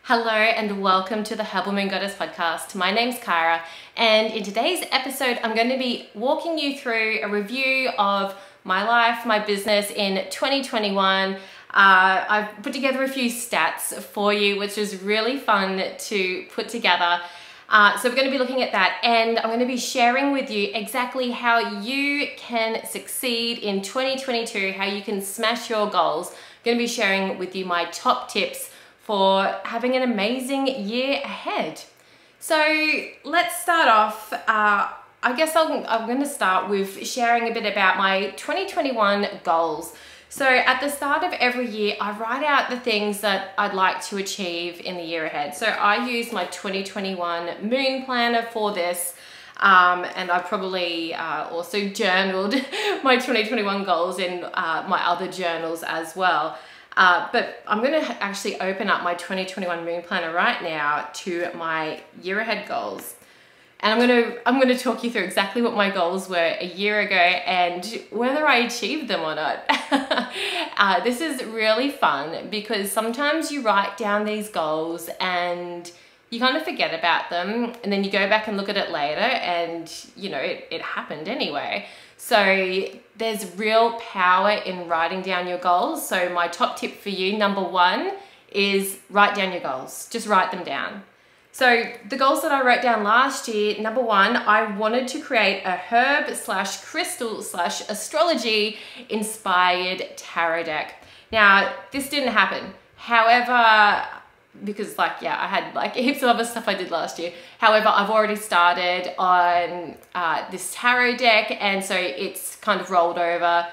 Hello and welcome to the Herbal Moon Goddess podcast. My name's Kyra, and in today's episode I'm going to be walking you through a review of my life, my business in 2021. I've put together a few stats for you, which is really fun to put together. So we're going to be looking at that, and I'm going to be sharing with you exactly how you can succeed in 2022, how you can smash your goals. I'm going to be sharing with you my top tips for having an amazing year ahead. So let's start off. I guess I'm going to start with sharing a bit about my 2021 goals. So at the start of every year, I write out the things that I'd like to achieve in the year ahead. So I use my 2021 moon planner for this. And I probably also journaled my 2021 goals in my other journals as well. But I'm going to actually open up my 2021 moon planner right now to my year ahead goals. And I'm going to talk you through exactly what my goals were a year ago and whether I achieved them or not. This is really fun because sometimes you write down these goals and you kind of forget about them, and then you go back and look at it later and you know it happened anyway. So there's real power in writing down your goals. So my top tip for you, number one, is write down your goals. Just write them down. So the goals that I wrote down last year, number one, I wanted to create a herb/crystal/astrology inspired tarot deck. Now, this didn't happen. However, because I had heaps of other stuff I did last year. However, I've already started on this tarot deck, and so it's kind of rolled over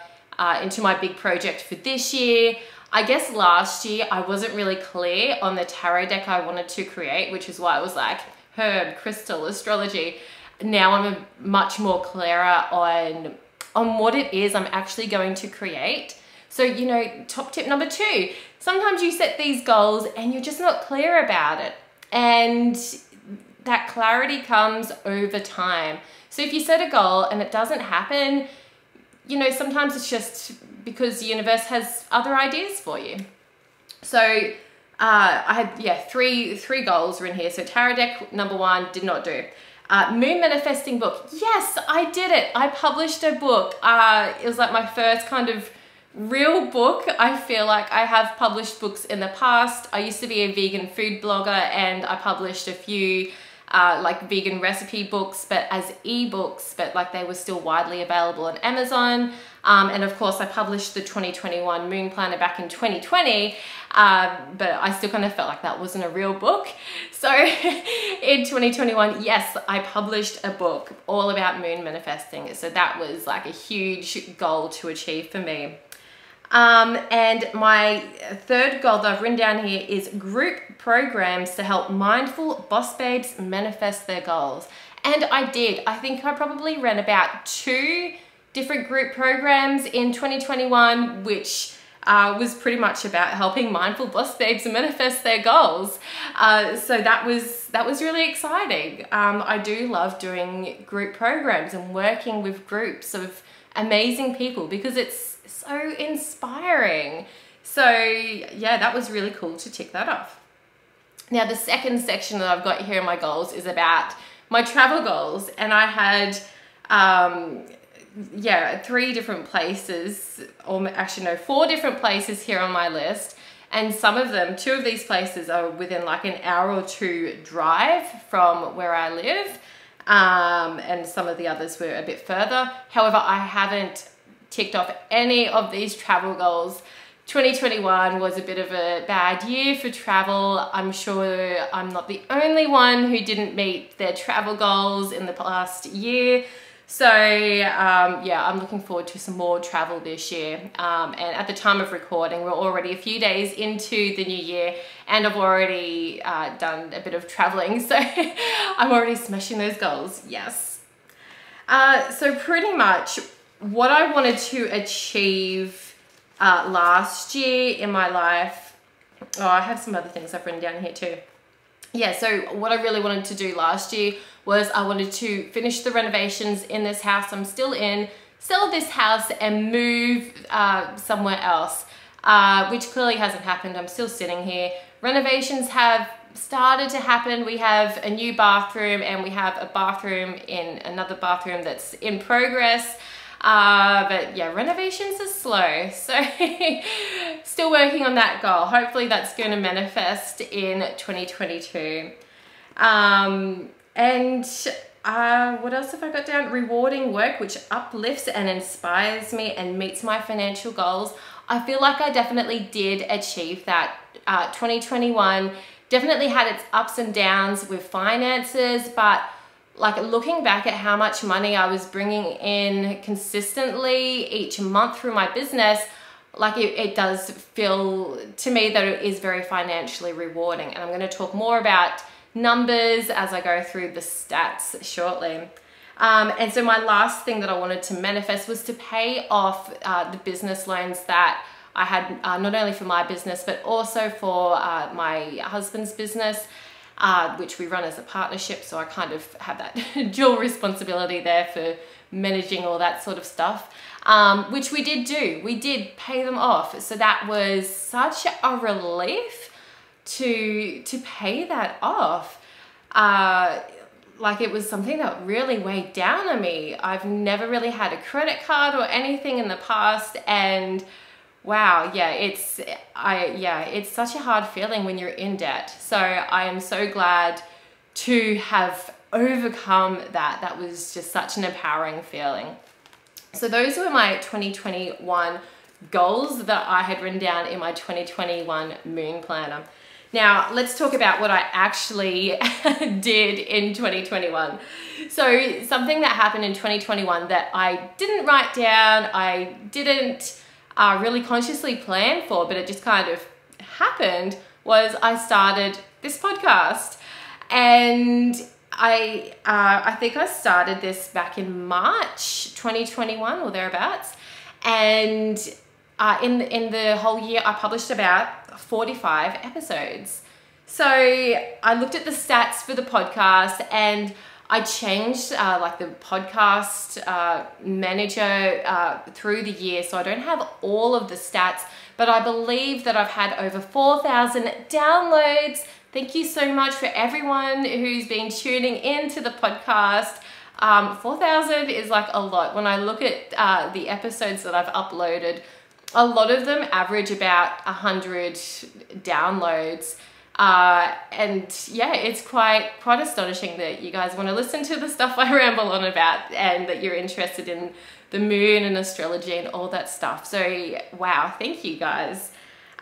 into my big project for this year. I guess last year I wasn't really clear on the tarot deck I wanted to create, which is why I was like herb, crystal, astrology. Now I'm much more clearer on what it is I'm actually going to create. So, you know, top tip number two, sometimes you set these goals and you're just not clear about it. And that clarity comes over time. So if you set a goal and it doesn't happen, you know, sometimes it's just because the universe has other ideas for you. So I had, three goals were in here. So tarot deck, number one, did not do. Moon manifesting book. Yes, I did it. I published a book. It was like my first kind of real book. I feel like I have published books in the past. I used to be a vegan food blogger, and I published a few vegan recipe books, but as ebooks, but they were still widely available on Amazon. And of course I published the 2021 moon planner back in 2020, but I still kind of felt like that wasn't a real book. So in 2021, yes, I published a book all about moon manifesting. So that was like a huge goal to achieve for me. And my third goal that I've written down here is group programs to help mindful boss babes manifest their goals. And I did. I think I probably ran about 2 different group programs in 2021, which was pretty much about helping mindful boss babes manifest their goals. So that was really exciting. I do love doing group programs and working with groups of amazing people because it's so inspiring. So yeah, that was really cool to tick that off. Now the second section that I've got here in my goals is about my travel goals, and I had 3 different places, or actually no, 4 different places here on my list, and some of them, 2 of these places are within like an hour or 2 drive from where I live, and some of the others were a bit further. However, I haven't ticked off any of these travel goals. 2021 was a bit of a bad year for travel. I'm sure I'm not the only one who didn't meet their travel goals in the past year. So I'm looking forward to some more travel this year. And at the time of recording, we're already a few days into the new year, and I've already done a bit of traveling. So I'm already smashing those goals, yes. So pretty much what I wanted to achieve last year in my life, I have some other things I've written down here too. Yeah, so what I really wanted to do last year was I wanted to finish the renovations in this house I'm still in, sell this house and move somewhere else, which clearly hasn't happened. I'm still sitting here. Renovations have started to happen. We have a new bathroom, and we have a bathroom in another bathroom that's in progress. But yeah, renovations are slow. So still working on that goal. Hopefully that's going to manifest in 2022. What else have I got down? Rewarding work, which uplifts and inspires me and meets my financial goals. I feel like I definitely did achieve that. 2021 definitely had its ups and downs with finances, but like looking back at how much money I was bringing in consistently each month through my business, like it does feel to me that it is very financially rewarding. And I'm going to talk more about numbers as I go through the stats shortly. And so my last thing that I wanted to manifest was to pay off the business loans that I had, not only for my business, but also for my husband's business, which we run as a partnership. So I kind of have that dual responsibility there for managing all that sort of stuff, which we did do. We did pay them off. So that was such a relief to pay that off. Like it was something that really weighed down on me. I've never really had a credit card or anything in the past, and wow, yeah, it's such a hard feeling when you're in debt. So I am so glad to have overcome that. That was just such an empowering feeling. So those were my 2021 goals that I had written down in my 2021 moon planner. Now, let's talk about what I actually did in 2021. So something that happened in 2021 that I didn't write down, I didn't really consciously plan for, but it just kind of happened, was I started this podcast. And I think I started this back in March 2021 or thereabouts. And in the whole year, I published about 45 episodes. So I looked at the stats for the podcast, and I changed like the podcast manager through the year. So I don't have all of the stats, but I believe that I've had over 4,000 downloads. Thank you so much for everyone who's been tuning into the podcast. 4,000 is like a lot. When I look at the episodes that I've uploaded, a lot of them average about 100 downloads. And yeah, it's quite astonishing that you guys want to listen to the stuff I ramble on about, and that you're interested in the moon and astrology and all that stuff. So wow, thank you guys.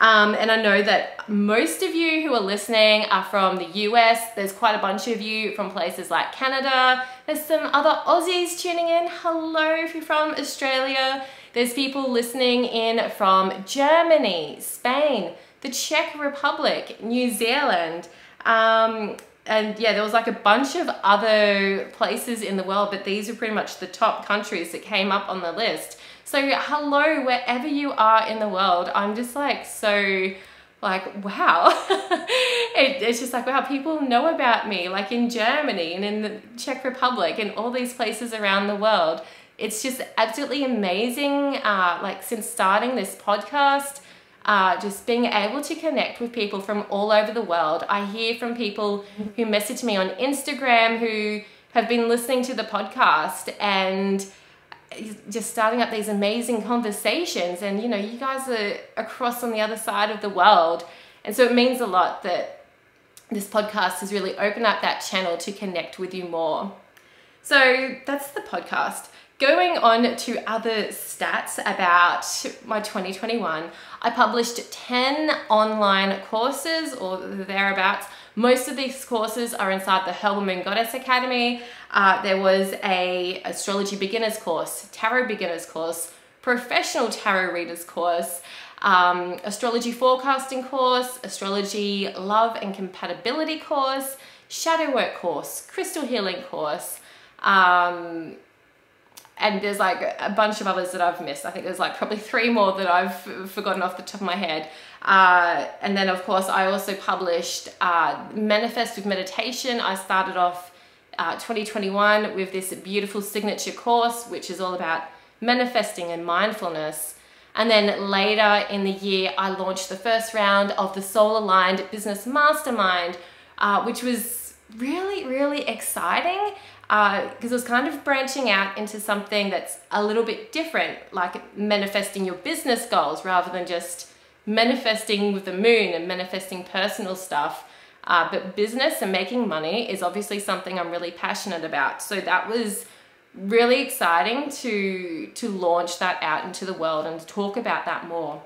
And I know that most of you who are listening are from the US. There's quite a bunch of you from places like Canada. There's some other Aussies tuning in. Hello if you're from Australia. There's people listening in from Germany, Spain, the Czech Republic, New Zealand. And yeah, there was like a bunch of other places in the world, but these are pretty much the top countries that came up on the list. So hello, wherever you are in the world. I'm just like, so like, wow. It's just like, wow, people know about me, like in Germany and in the Czech Republic and all these places around the world. It's just absolutely amazing. Like since starting this podcast, just being able to connect with people from all over the world. I hear from people who message me on Instagram who have been listening to the podcast and just starting up these amazing conversations. And you know, you guys are across on the other side of the world. And so it means a lot that this podcast has really opened up that channel to connect with you more. So that's the podcast. Going on to other stats about my 2021, I published 10 online courses or thereabouts. Most of these courses are inside the Herbal Moon Goddess Academy. There was a astrology beginners course, tarot beginners course, professional tarot readers course, astrology forecasting course, astrology love and compatibility course, shadow work course, crystal healing course, and there's like a bunch of others that I've missed. I think there's like probably 3 more that I've forgotten off the top of my head. And then of course I also published Manifest with Meditation. I started off 2021 with this beautiful signature course, which is all about manifesting and mindfulness. And then later in the year, I launched the first round of the Soul Aligned Business Mastermind, which was really, really exciting because it was kind of branching out into something that's a little bit different, like manifesting your business goals rather than just manifesting with the moon and manifesting personal stuff. But business and making money is obviously something I'm really passionate about. So that was really exciting to launch that out into the world and to talk about that more.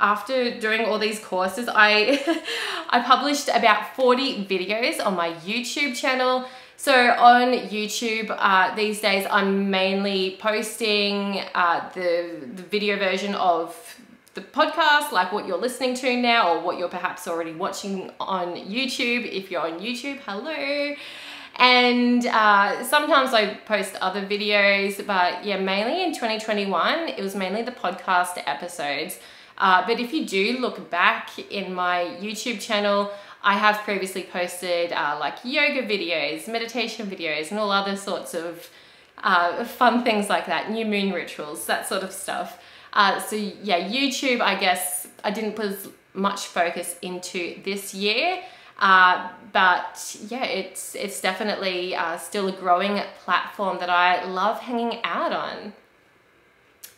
After doing all these courses, I published about 40 videos on my YouTube channel. So on YouTube these days, I'm mainly posting the video version of the podcast, like what you're listening to now or what you're perhaps already watching on YouTube. If you're on YouTube, hello. And sometimes I post other videos, but yeah, mainly in 2021, it was mainly the podcast episodes. But if you do look back in my YouTube channel, I have previously posted like yoga videos, meditation videos, and all other sorts of fun things like that, new moon rituals, that sort of stuff. So yeah, YouTube, I guess I didn't put as much focus into this year, but yeah, it's definitely still a growing platform that I love hanging out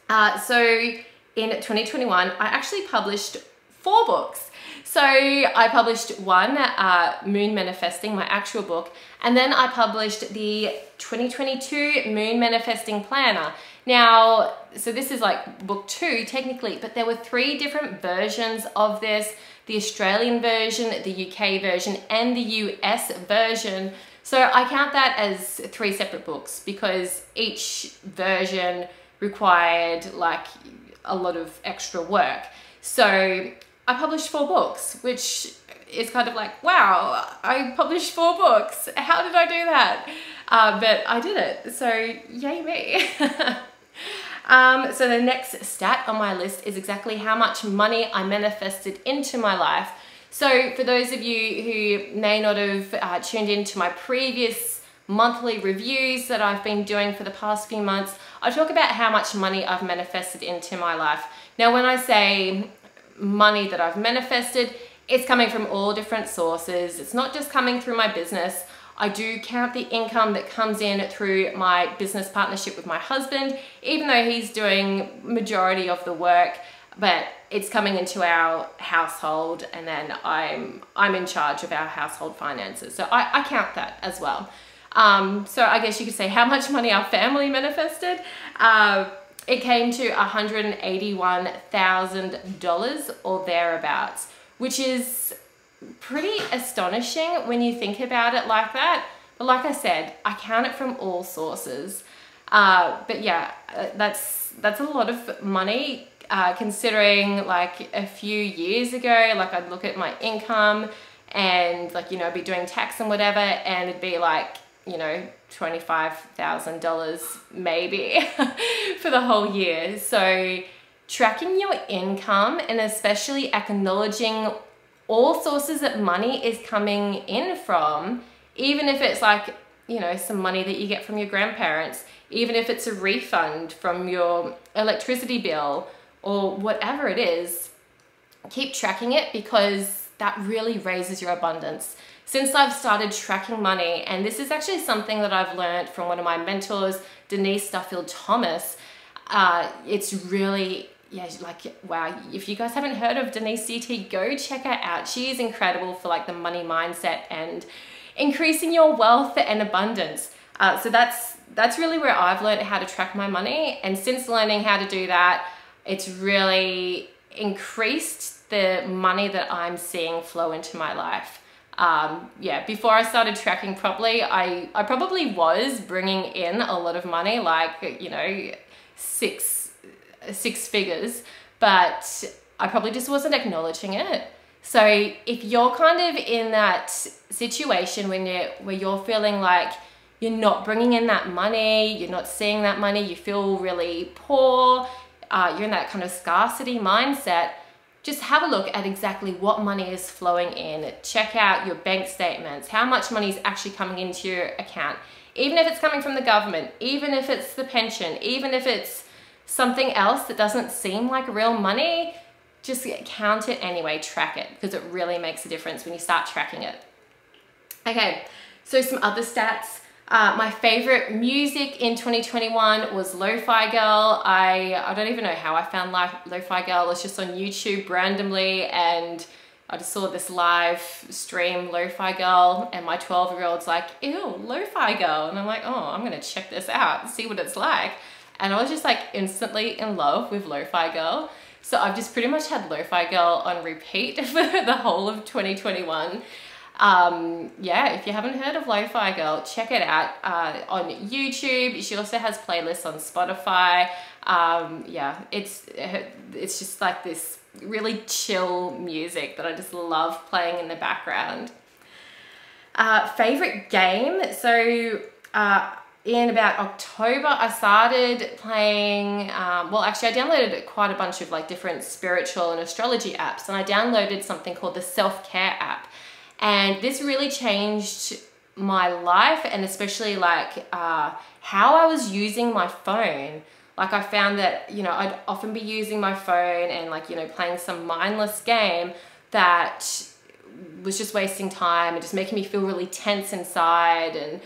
on. So in 2021, I actually published 4 books. So I published one, Moon Manifesting, my actual book, and then I published the 2022 Moon Manifesting Planner. Now, so this is like book 2 technically, but there were 3 different versions of this: the Australian version, the UK version, and the US version. So I count that as 3 separate books because each version required like a lot of extra work. So I published 4 books, which is kind of like, wow, I published 4 books. How did I do that? But I did it, so yay me. So the next stat on my list is exactly how much money I manifested into my life. So for those of you who may not have tuned into my previous monthly reviews that I've been doing for the past few months, I talk about how much money I've manifested into my life. Now, when I say money that I've manifested, it's coming from all different sources. It's not just coming through my business. I do count the income that comes in through my business partnership with my husband, even though he's doing majority of the work, but it's coming into our household, and then I'm in charge of our household finances. So I count that as well. So I guess you could say how much money our family manifested. It came to $181,000 or thereabouts, which is pretty astonishing when you think about it like that. But like I said, I count it from all sources. But yeah, that's a lot of money, considering like a few years ago, like I'd look at my income and like, you know, I'd be doing tax and whatever, and it'd be like, you know, $25,000 maybe for the whole year. So tracking your income and especially acknowledging all sources that money is coming in from, even if it's like, you know, some money that you get from your grandparents, even if it's a refund from your electricity bill or whatever it is, keep tracking it because that really raises your abundance. Since I've started tracking money, and this is actually something that I've learned from one of my mentors, Denise Duffield-Thomas, it's really, yeah, like, wow, if you guys haven't heard of Denise DT, go check her out. She is incredible for like the money mindset and increasing your wealth and abundance. So that's really where I've learned how to track my money. And since learning how to do that, it's really increased the money that I'm seeing flow into my life. Yeah, before I started tracking properly, I probably was bringing in a lot of money, like, you know, six figures, but I probably just wasn't acknowledging it. So if you're kind of in that situation where you're feeling like you're not bringing in that money, you're not seeing that money, you feel really poor, you're in that kind of scarcity mindset, just have a look at exactly what money is flowing in. Check out your bank statements, how much money is actually coming into your account. Even if it's coming from the government, even if it's the pension, even if it's something else that doesn't seem like real money, just count it anyway, track it, because it really makes a difference when you start tracking it. Okay, so some other stats. My favorite music in 2021 was Lo-Fi Girl. I don't even know how I found Lo-Fi Girl. It was just on YouTube randomly, and I just saw this live stream, Lo-Fi Girl, and my 12-year-old's like, ew, Lo-Fi Girl. And I'm like, oh, I'm gonna check this out and see what it's like. And I was just like instantly in love with Lo-Fi Girl. So I've just pretty much had Lo-Fi Girl on repeat for the whole of 2021. Yeah, if you haven't heard of Lo-Fi Girl, check it out on YouTube. She also has playlists on Spotify. Yeah, it's just like this really chill music that I just love playing in the background. Favorite game? So in about October, I started playing, well, actually I downloaded quite a bunch of like different spiritual and astrology apps, and I downloaded something called the Self-Care app. And this really changed my life, and especially like how I was using my phone. Like I found that, you know, I'd often be using my phone and like, you know, playing some mindless game that was just wasting time and just making me feel really tense inside and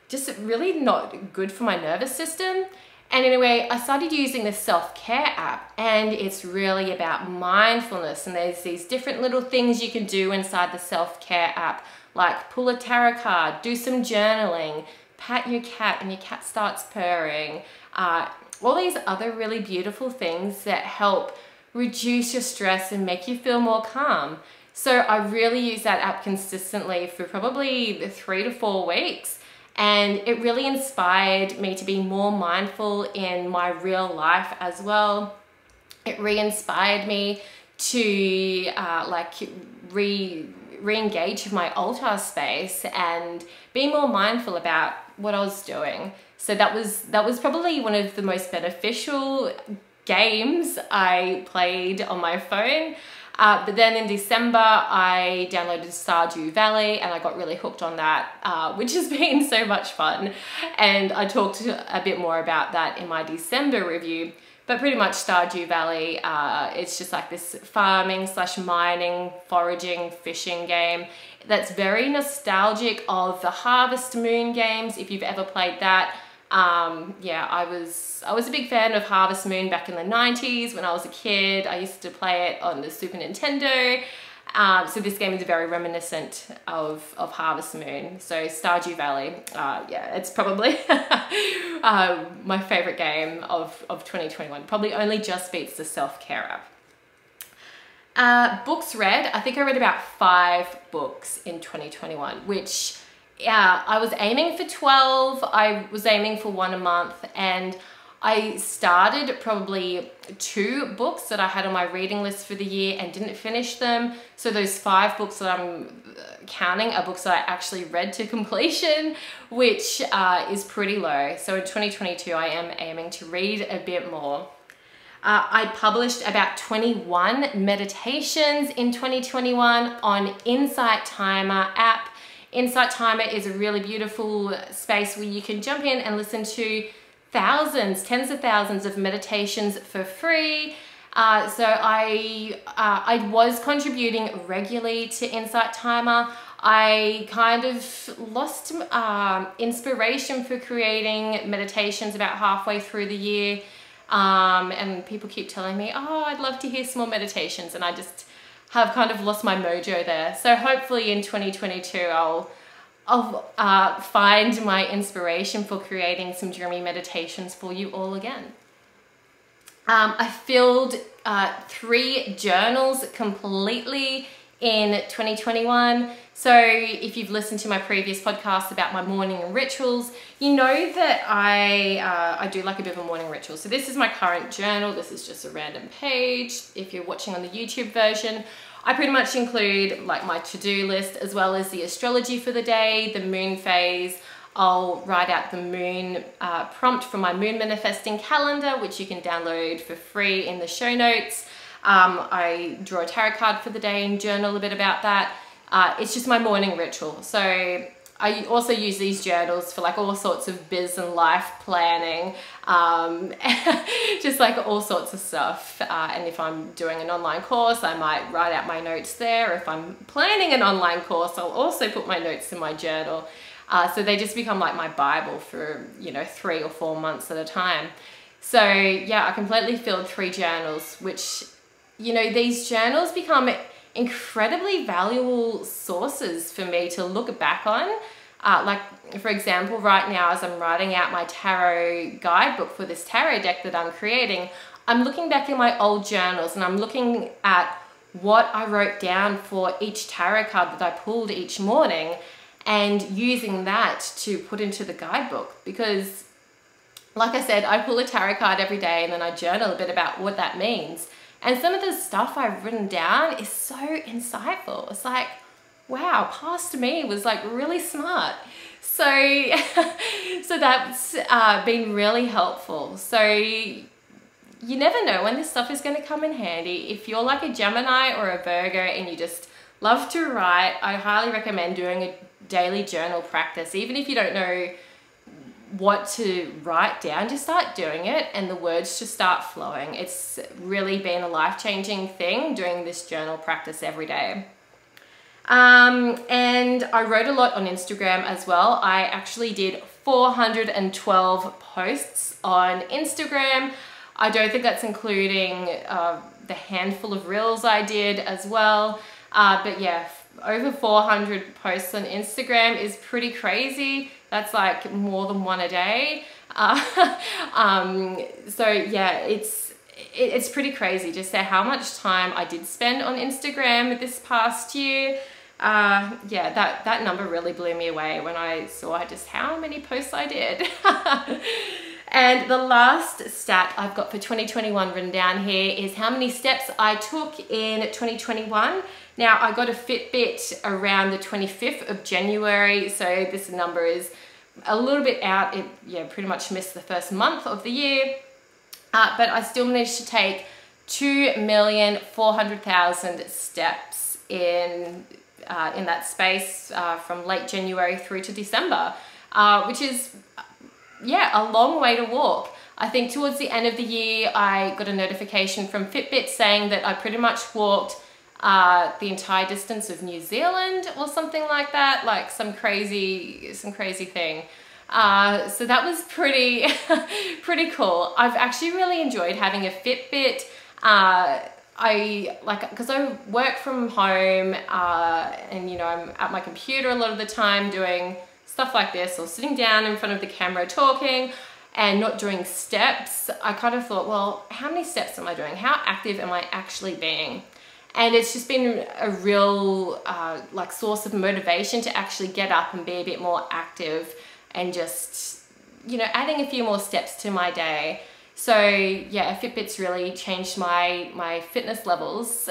just really not good for my nervous system. And anyway, I started using the Self-Care app, and it's really about mindfulness, and there's these different little things you can do inside the Self-Care app, like pull a tarot card, do some journaling, pat your cat and your cat starts purring, all these other really beautiful things that help reduce your stress and make you feel more calm. So I really use that app consistently for probably 3 to 4 weeks. And it really inspired me to be more mindful in my real life as well. It re-inspired me to like re-engage with my altar space and be more mindful about what I was doing. So that was probably one of the most beneficial games I played on my phone. But then in December, I downloaded Stardew Valley, and I got really hooked on that, which has been so much fun. And I talked a bit more about that in my December review. But pretty much Stardew Valley, it's just like this farming / mining, foraging, fishing game that's very nostalgic of the Harvest Moon games, if you've ever played that. Yeah, I was a big fan of Harvest Moon back in the 90s when I was a kid. I used to play it on the Super Nintendo. So this game is very reminiscent of Harvest Moon. So Stardew Valley, yeah, it's probably my favorite game of 2021. Probably only just beats the Self-Care app. Books read, I think I read about 5 books in 2021, which I was aiming for 12. I was aiming for 1 a month, and I started probably 2 books that I had on my reading list for the year and didn't finish them. So those 5 books that I'm counting are books that I actually read to completion, which is pretty low. So in 2022, I am aiming to read a bit more. I published about 21 meditations in 2021 on Insight Timer app. Insight Timer is a really beautiful space where you can jump in and listen to thousands, tens of thousands of meditations for free. So I was contributing regularly to Insight Timer. I kind of lost inspiration for creating meditations about halfway through the year. And people keep telling me, oh, I'd love to hear some more meditations, and I just have kind of lost my mojo there. So hopefully in 2022, I'll find my inspiration for creating some dreamy meditations for you all again. I filled 3 journals completely in 2021. So if you've listened to my previous podcast about my morning rituals, you know that I do like a bit of a morning ritual. So this is my current journal. This is just a random page. If you're watching on the YouTube version, I pretty much include like my to-do list as well as the astrology for the day, the moon phase. I'll write out the moon prompt from my moon manifesting calendar, which you can download for free in the show notes. I draw a tarot card for the day and journal a bit about that. It's just my morning ritual. So I also use these journals for like all sorts of biz and life planning, just like all sorts of stuff. And if I'm doing an online course, I might write out my notes there. If I'm planning an online course, I'll also put my notes in my journal. So they just become like my Bible for, you know, 3 or 4 months at a time. So yeah, I completely filled 3 journals, which, you know, these journals become incredibly valuable sources for me to look back on. Like, for example, right now as I'm writing out my tarot guidebook for this tarot deck that I'm creating, I'm looking back in my old journals and I'm looking at what I wrote down for each tarot card that I pulled each morning and using that to put into the guidebook. Because like I said, I pull a tarot card every day and then I journal a bit about what that means. And some of the stuff I've written down is so insightful. It's like, wow, past me was like really smart. So, so that's been really helpful. So you never know when this stuff is going to come in handy. If you're like a Gemini or a Virgo and you just love to write, I highly recommend doing a daily journal practice. Even if you don't know what to write down, just start doing it and the words just start flowing. It's really been a life-changing thing doing this journal practice every day. And I wrote a lot on Instagram as well. I actually did 412 posts on Instagram. I don't think that's including the handful of reels I did as well. But yeah, over 400 posts on Instagram is pretty crazy. That's like more than 1 a day. So yeah, it's pretty crazy just how much time I did spend on Instagram this past year. Yeah, that number really blew me away when I saw just how many posts I did. And the last stat I've got for 2021 written down here is how many steps I took in 2021. Now, I got a Fitbit around the 25th of January, so this number is a little bit out. It, yeah, pretty much missed the first month of the year, but I still managed to take 2,400,000 steps in that space from late January through to December, which is, yeah, a long way to walk. I think towards the end of the year, I got a notification from Fitbit saying that I pretty much walked the entire distance of New Zealand or something like that, like some crazy thing. So that was pretty cool. I've actually really enjoyed having a Fitbit. Because I work from home and, you know, I'm at my computer a lot of the time doing stuff like this or sitting down in front of the camera talking and not doing steps. I kind of thought, well, how many steps am I doing? How active am I actually being? And it's just been a real like source of motivation to actually get up and be a bit more active and just, you know, adding a few more steps to my day. So yeah, Fitbit's really changed my fitness levels.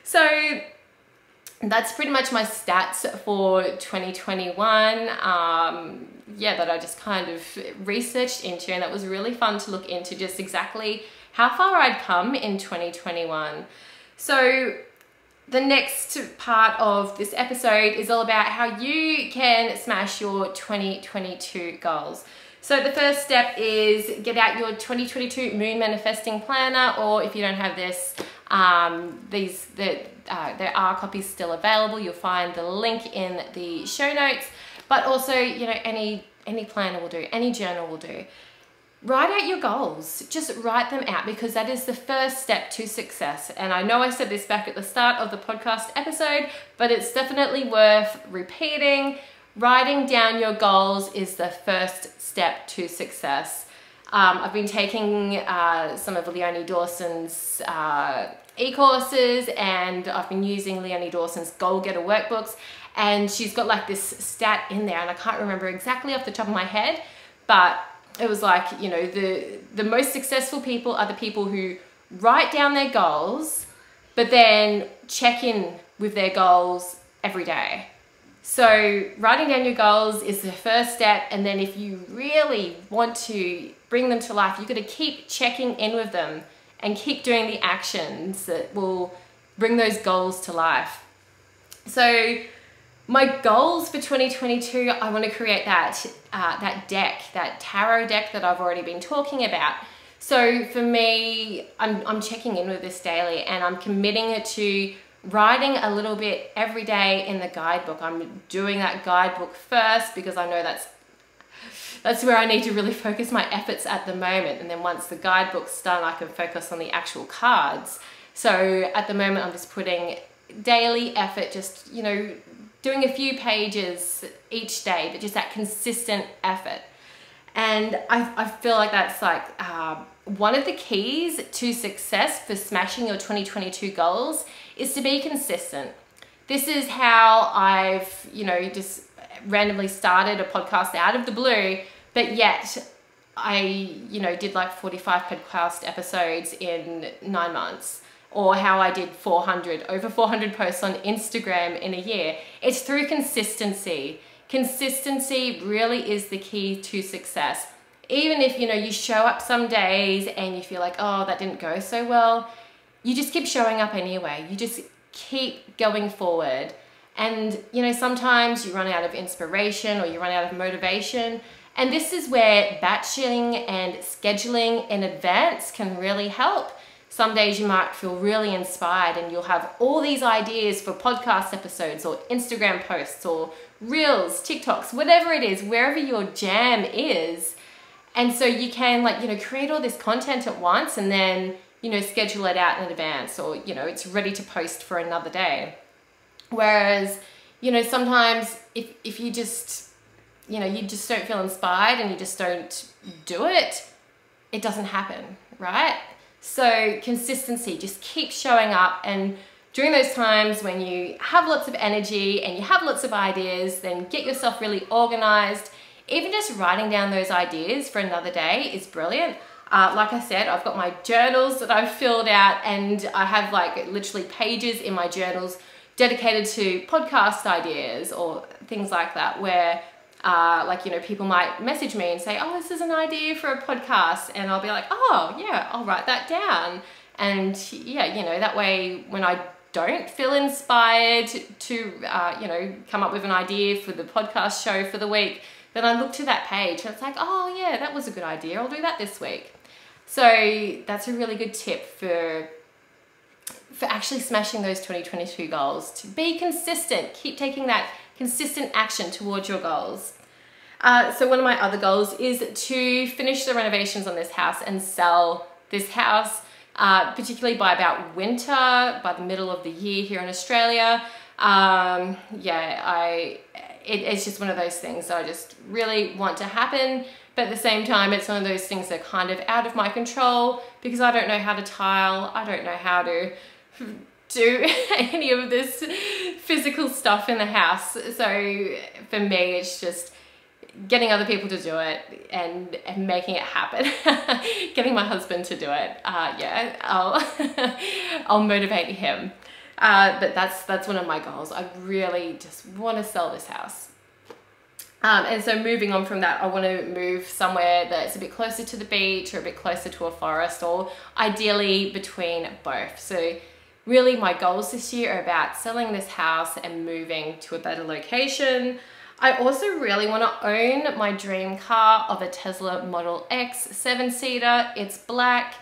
So that's pretty much my stats for 2021. Yeah, that I just kind of researched into, and that was really fun to look into just exactly how far I'd come in 2021. So the next part of this episode is all about how you can smash your 2022 goals. So the first step is get out your 2022 Moon Manifesting Planner, or if you don't have this, there are copies still available. You'll find the link in the show notes, but also, you know, any planner will do, any journal will do. Write out your goals. Just write them out, because that is the first step to success. And I know I said this back at the start of the podcast episode, but it's definitely worth repeating. Writing down your goals is the first step to success. I've been taking some of Leonie Dawson's e-courses, and I've been using Leonie Dawson's Goal Getter workbooks, and she's got like this stat in there, and I can't remember exactly off the top of my head, but it was like, you know, the most successful people are the people who write down their goals, but then check in with their goals every day. So writing down your goals is the first step, and then if you really want to bring them to life, you've got to keep checking in with them and keep doing the actions that will bring those goals to life. So My goals for 2022, I want to create that deck, that tarot deck that I've already been talking about. So for me, I'm checking in with this daily, and I'm committing to writing a little bit every day in the guidebook. I'm doing that guidebook first because I know that's where I need to really focus my efforts at the moment. And then once the guidebook's done, I can focus on the actual cards. So at the moment, I'm just putting daily effort, just, you know, doing a few pages each day, but just that consistent effort. And I feel like that's like one of the keys to success for smashing your 2022 goals is to be consistent. This is how I've, you know, just randomly started a podcast out of the blue, but yet I, you know, did like 45 podcast episodes in 9 months. Or how I did over 400 posts on Instagram in a year. It's through consistency. Consistency really is the key to success. Even if, you know, you show up some days and you feel like, oh, that didn't go so well, you just keep showing up anyway. You just keep going forward. And, you know, sometimes you run out of inspiration or you run out of motivation. And this is where batching and scheduling in advance can really help. Some days you might feel really inspired and you'll have all these ideas for podcast episodes or Instagram posts or Reels, TikToks, whatever it is, wherever your jam is. And so you can, like, you know, create all this content at once and then, you know, schedule it out in advance, or, you know, it's ready to post for another day. Whereas, you know, sometimes if you just, you know, you just don't feel inspired and you just don't do it, it doesn't happen, right? So consistency, just keep showing up, and during those times when you have lots of energy and you have lots of ideas, then get yourself really organized. Even just writing down those ideas for another day is brilliant. Like I said, I've got my journals that I've filled out, and I have like literally pages in my journals dedicated to podcast ideas or things like that, where like, you know, people might message me and say, oh, this is an idea for a podcast. And I'll be like, oh yeah, I'll write that down. And yeah, you know, that way when I don't feel inspired to, you know, come up with an idea for the podcast show for the week, then I look to that page and it's like, oh yeah, that was a good idea. I'll do that this week. So that's a really good tip for actually smashing those 2022 goals. To be consistent, keep taking that consistent action towards your goals. So one of my other goals is to finish the renovations on this house and sell this house, particularly by about winter, by the middle of the year here in Australia. Yeah, it's just one of those things that I just really want to happen. But at the same time, it's one of those things that are kind of out of my control because I don't know how to tile. I don't know how to do any of this physical stuff in the house. So for me, it's just getting other people to do it and making it happen. Getting my husband to do it. Yeah, I'll motivate him. But that's one of my goals. I really just want to sell this house. And so moving on from that, I want to move somewhere that's a bit closer to the beach or a bit closer to a forest, or ideally between both. So really my goals this year are about selling this house and moving to a better location. I also really want to own my dream car of a Tesla Model X 7-seater. It's black.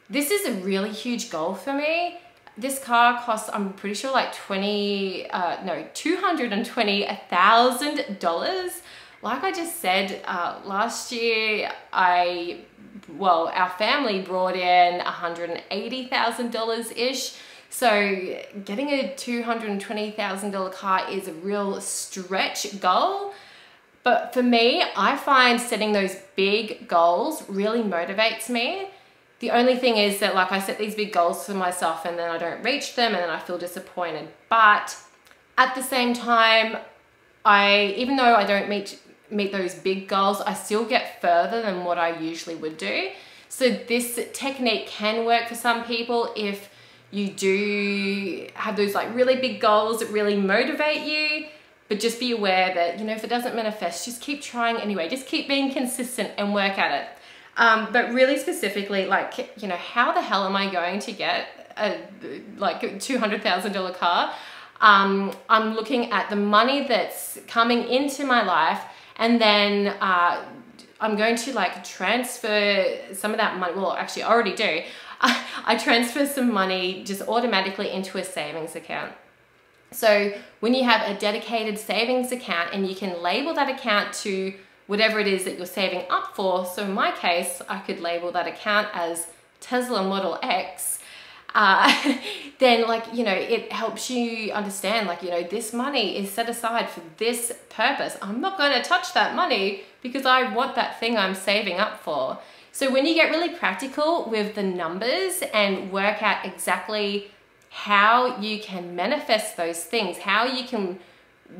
This is a really huge goal for me. This car costs, I'm pretty sure, like $220,000. Like I just said, last year, our family brought in $180,000-ish. So getting a $220,000 car is a real stretch goal. But for me, I find setting those big goals really motivates me. The only thing is that, like, I set these big goals for myself and then I don't reach them and then I feel disappointed. But at the same time, even though I don't meet those big goals, I still get further than what I usually would do. So this technique can work for some people if you do have those like really big goals that really motivate you, but just be aware that, you know, if it doesn't manifest, just keep trying anyway. Just keep being consistent and work at it. But really specifically, like, you know, how the hell am I going to get a like $200,000 car? I'm looking at the money that's coming into my life, and then I'm going to like transfer some of that money. Well, actually I already do. I transfer some money just automatically into a savings account. So when you have a dedicated savings account and you can label that account to whatever it is that you're saving up for. So in my case, I could label that account as Tesla Model X. Then like, you know, it helps you understand like, you know, this money is set aside for this purpose. I'm not going to touch that money because I want that thing I'm saving up for. So when you get really practical with the numbers and work out exactly how you can manifest those things, how you can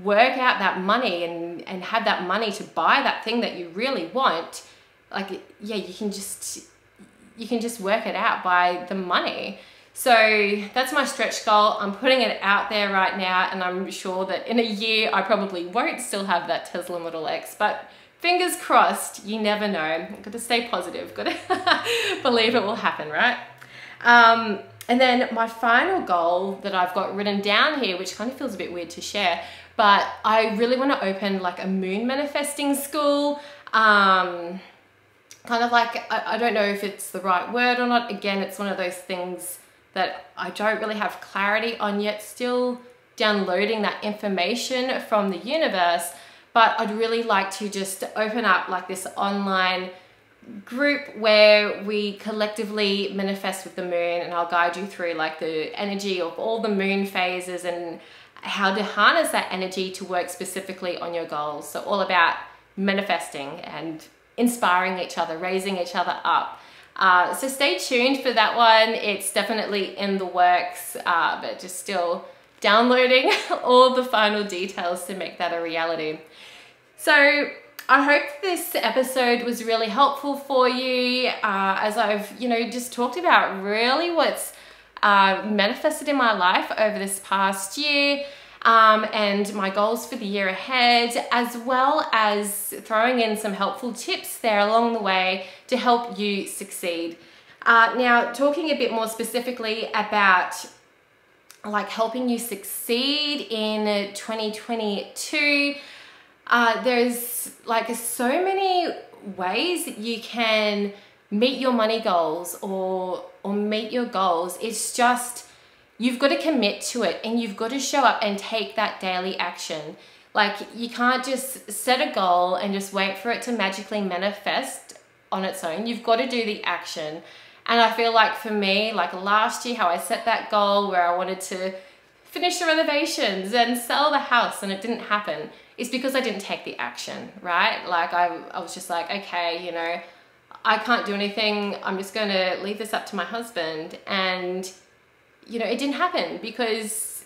work out that money and have that money to buy that thing that you really want, like, yeah, you can just work it out by the money. So that's my stretch goal. I'm putting it out there right now, and I'm sure that in a year I probably won't still have that Tesla Model X, but fingers crossed, you never know. Got to stay positive, got to believe it will happen, right? And then my final goal that I've got written down here, which kind of feels a bit weird to share, but I really want to open like a moon manifesting school. Kind of like, I don't know if it's the right word or not. Again, it's one of those things that I don't really have clarity on yet, still downloading that information from the universe. But I'd really like to just open up like this online group where we collectively manifest with the moon, and I'll guide you through like the energy of all the moon phases and how to harness that energy to work specifically on your goals. So all about manifesting and inspiring each other, raising each other up. So stay tuned for that one. It's definitely in the works, but just still downloading all the final details to make that a reality. So I hope this episode was really helpful for you, as I've, you know, just talked about really what's manifested in my life over this past year, and my goals for the year ahead, as well as throwing in some helpful tips there along the way to help you succeed. Now, talking a bit more specifically about like helping you succeed in 2022, there's like so many ways that you can meet your money goals or meet your goals. It's just, you've got to commit to it and you've got to show up and take that daily action. Like, you can't just set a goal and just wait for it to magically manifest on its own. You've got to do the action. And I feel like for me, like last year, how I set that goal where I wanted to finish the renovations and sell the house and it didn't happen, is because I didn't take the action, right? Like I was just like, okay, you know, I can't do anything. I'm just going to leave this up to my husband. And, you know, it didn't happen because,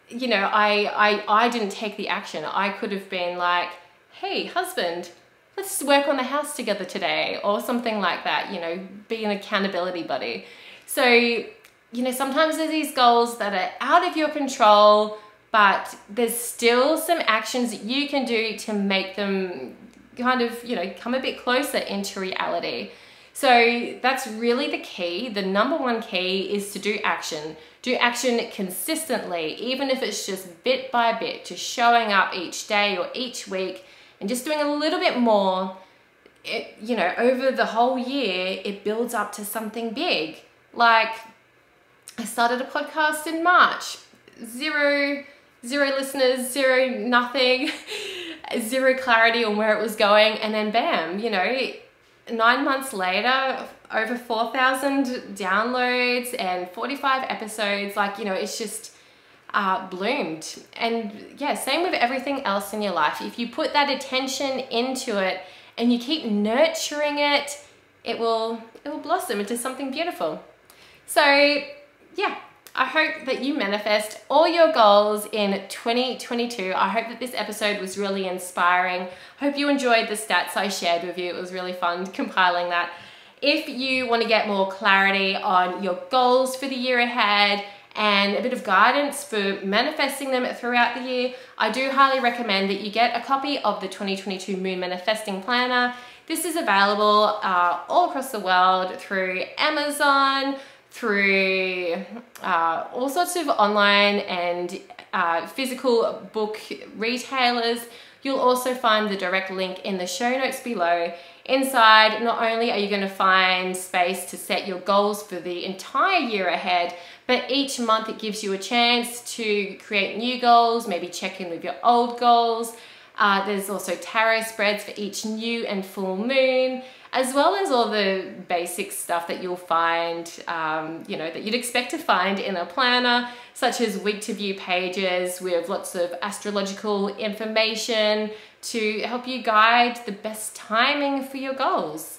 you know, I didn't take the action. I could have been like, hey, husband, let's work on the house together today, or something like that, you know, be an accountability buddy. So, you know, sometimes there's these goals that are out of your control, but there's still some actions that you can do to make them kind of, you know, come a bit closer into reality. So that's really the key. The number one key is to do action. Do action consistently, even if it's just bit by bit, just showing up each day or each week and just doing a little bit more. It, you know, over the whole year, it builds up to something big. Like, I started a podcast in March, zero listeners, nothing, zero clarity on where it was going, and then bam, you know, 9 months later, over 4,000 downloads and 45 episodes. Like, you know, it's just bloomed. And yeah, same with everything else in your life. If you put that attention into it and you keep nurturing it, it will blossom into something beautiful. So yeah, I hope that you manifest all your goals in 2022. I hope that this episode was really inspiring. I hope you enjoyed the stats I shared with you. It was really fun compiling that. If you want to get more clarity on your goals for the year ahead and a bit of guidance for manifesting them throughout the year, I do highly recommend that you get a copy of the 2022 Moon Manifesting Planner. This is available all across the world through Amazon, through all sorts of online and physical book retailers. You'll also find the direct link in the show notes below. Inside, not only are you going to find space to set your goals for the entire year ahead, but each month it gives you a chance to create new goals, maybe check in with your old goals. There's also tarot spreads for each new and full moon, as well as all the basic stuff that you'll find, that you'd expect to find in a planner, such as week to view pages with lots of astrological information to help you guide the best timing for your goals.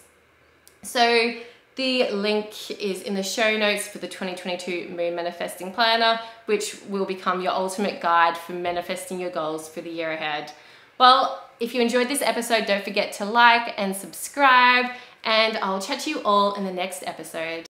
So the link is in the show notes for the 2022 Moon Manifesting Planner, which will become your ultimate guide for manifesting your goals for the year ahead. Well, if you enjoyed this episode, don't forget to like and subscribe, and I'll chat to you all in the next episode.